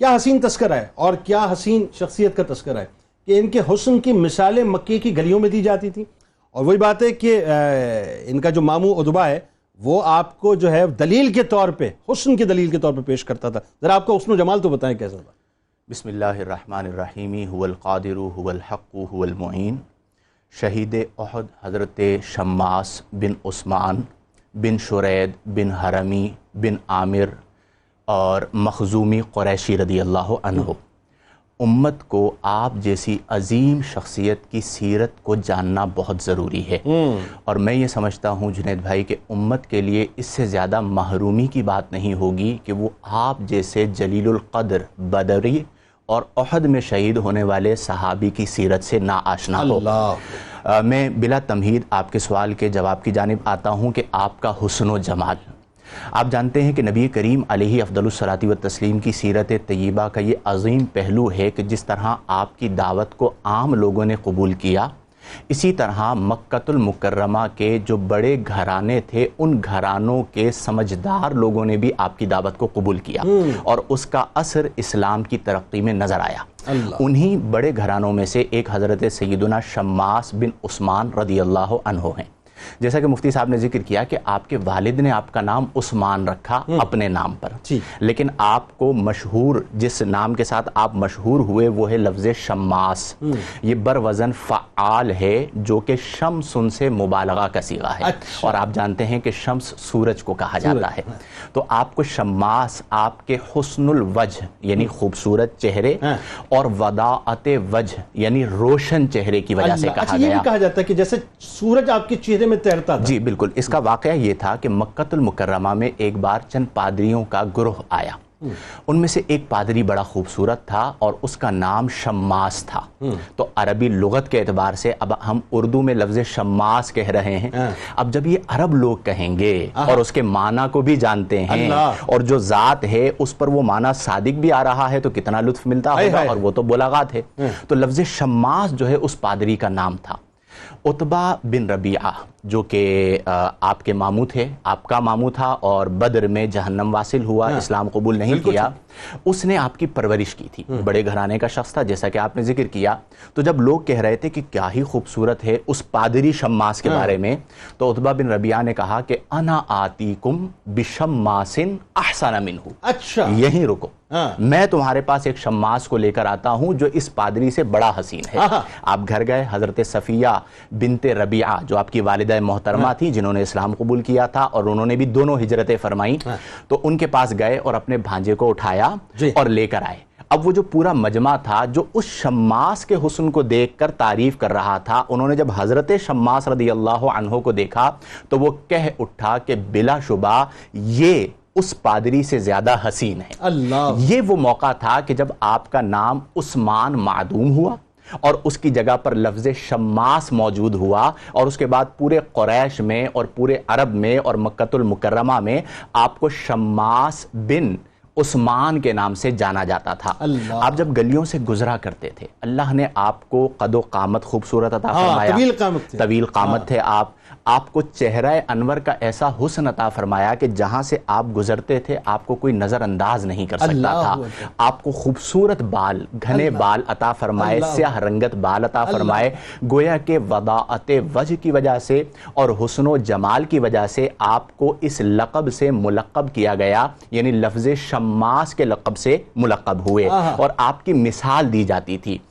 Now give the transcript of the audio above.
کیا حسین تذکرہ ہے اور کیا حسین شخصیت کا تذکرہ ہے کہ ان کے حسن کی مثالیں مکے کی گلیوں میں دی جاتی تھیں. اور وہی بات ہے کہ ان کا جو ماموں عتبہ ہے وہ آپ کو جو ہے دلیل کے طور پہ، حسن کی دلیل کے طور پہ پیش کرتا تھا. ذرا آپ کا حسن و جمال تو بتائیں کیسا تھا. بسم اللہ الرحمن الرحیم. هو القادر هو الحق هو المعین. شہید احد حضرت شماس بن عثمان بن شرید بن حرمی بن عامر اور مخزومی قریشی رضی اللہ عنہ. امت کو آپ جیسی عظیم شخصیت کی سیرت کو جاننا بہت ضروری ہے، اور میں یہ سمجھتا ہوں جنید بھائی کہ امت کے لیے اس سے زیادہ محرومی کی بات نہیں ہوگی کہ وہ آپ جیسے جلیل القدر بدری اور احد میں شہید ہونے والے صحابی کی سیرت سے نا آشنا ہو. میں بلا تمہید آپ کے سوال کے جواب کی جانب آتا ہوں کہ آپ کا حسن و جمال. آپ جانتے ہیں کہ نبی کریم علیہ افضل الصلاۃ والتسلیم کی سیرت طیبہ کا یہ عظیم پہلو ہے کہ جس طرح آپ کی دعوت کو عام لوگوں نے قبول کیا، اسی طرح مکۃ المکرمہ کے جو بڑے گھرانے تھے ان گھرانوں کے سمجھدار لوگوں نے بھی آپ کی دعوت کو قبول کیا، اور اس کا اثر اسلام کی ترقی میں نظر آیا. انہی بڑے گھرانوں میں سے ایک حضرت سیدنا شماس بن عثمان رضی اللہ عنہ ہیں. جیسا کہ مفتی صاحب نے ذکر کیا کہ آپ کے والد نے آپ کا نام عثمان رکھا اپنے نام پر، لیکن آپ کو مشہور جس نام کے ساتھ آپ مشہور ہوئے وہ ہے لفظ شماس. یہ بر وزن فعال ہے جو کہ شمسن سے مبالغہ کا صیغہ ہے، اور آپ جانتے ہیں کہ شمس سورج کو کہا جاتا ہے. تو آپ کو شماس آپ کے حسن الوجہ یعنی خوبصورت چہرے اور وداعت وجہ یعنی روشن چہرے کی وجہ سے کہا گیا. یہ بھی کہا جاتا ہے کہ جیسے سورج آپ کے چہرے میں تیرتا تھا. جی بالکل. اس کا واقعہ یہ تھا کہ مکۃ المکرمہ میں ایک بار چند پادریوں کا گروہ آیا. ان میں سے ایک پادری بڑا خوبصورت تھا اور اس کا نام شماس تھا. تو عربی لغت کے اعتبار سے اب ہم اردو میں لفظ شماس کہہ رہے ہیں. اب جب یہ عرب لوگ کہیں گے اور اس کے معنی کو بھی جانتے ہیں اور جو ذات ہے اس پر وہ معنی صادق بھی آ رہا ہے تو کتنا لطف ملتا ہوگا، اور وہ تو بلاغات ہے. تو لفظ شماس جو ہے اس پادری کا نام تھا. عتبہ بن ربیعہ جو کہ آپ کے ماموں تھے، آپ کا ماموں تھا، اور بدر میں جہنم واصل ہوا، اسلام قبول نہیں کیا. اس نے آپ کی پرورش کی تھی، بڑے گھرانے کا شخص تھا جیسا کہ آپ نے ذکر کیا. تو جب لوگ کہہ رہے تھے کہ کیا ہی خوبصورت ہے اس پادری شماس کے بارے میں، تو عتبہ بن ربیعہ نے کہا کہ انا آتیکم بشماس احسن منہ. اچھا، یہیں رکو، میں تمہارے پاس ایک شماس کو لے کر آتا ہوں جو اس پادری سے بڑا حسین ہے. آپ گھر گئے. حضرت صفیہ بنت ربیعہ جو آپ کی والدہ محترمہ تھی جنہوں نے اسلام قبول کیا تھا اور انہوں نے بھی دونوں ہجرتیں فرمائیں، تو ان کے پاس گئے اور اپنے بھانجے کو اٹھایا اور لے کر آئے. اب وہ جو پورا مجمع تھا جو اس شماس کے حسن کو دیکھ کر تعریف کر رہا تھا، انہوں نے جب حضرت شماس رضی اللہ عنہ کو دیکھا تو وہ کہہ اٹھا کہ بلا شبہ یہ اس پادری سے زیادہ حسین ہے. یہ وہ موقع تھا کہ جب آپ کا نام عثمان معدوم ہوا اور اس کی جگہ پر لفظ شماس موجود ہوا، اور اس کے بعد پورے قریش میں اور پورے عرب میں اور مکۃ المکرمہ میں آپ کو شماس بن عثمان کے نام سے جانا جاتا تھا. آپ جب گلیوں سے گزرا کرتے تھے اللہ نے آپ کو قد و قامت خوبصورت عطا فرمایا، طویل قامت تھے آپ کو چہرہ انور کا ایسا حسن عطا فرمایا کہ جہاں سے آپ گزرتے تھے آپ کو کوئی نظر انداز نہیں کر سکتا تھا. آپ کو خوبصورت بال، گھنے بال عطا فرمائے، سیاہ رنگت بال عطا فرمائے. گویا کہ وضاعت وجہ کی وجہ سے اور حسن و جمال کی وجہ سے آپ کو اس لقب سے ملقب کیا گیا، یعنی لفظ شماس کے لقب سے ملقب ہوئے. اور آپ کی مثال دی جاتی تھی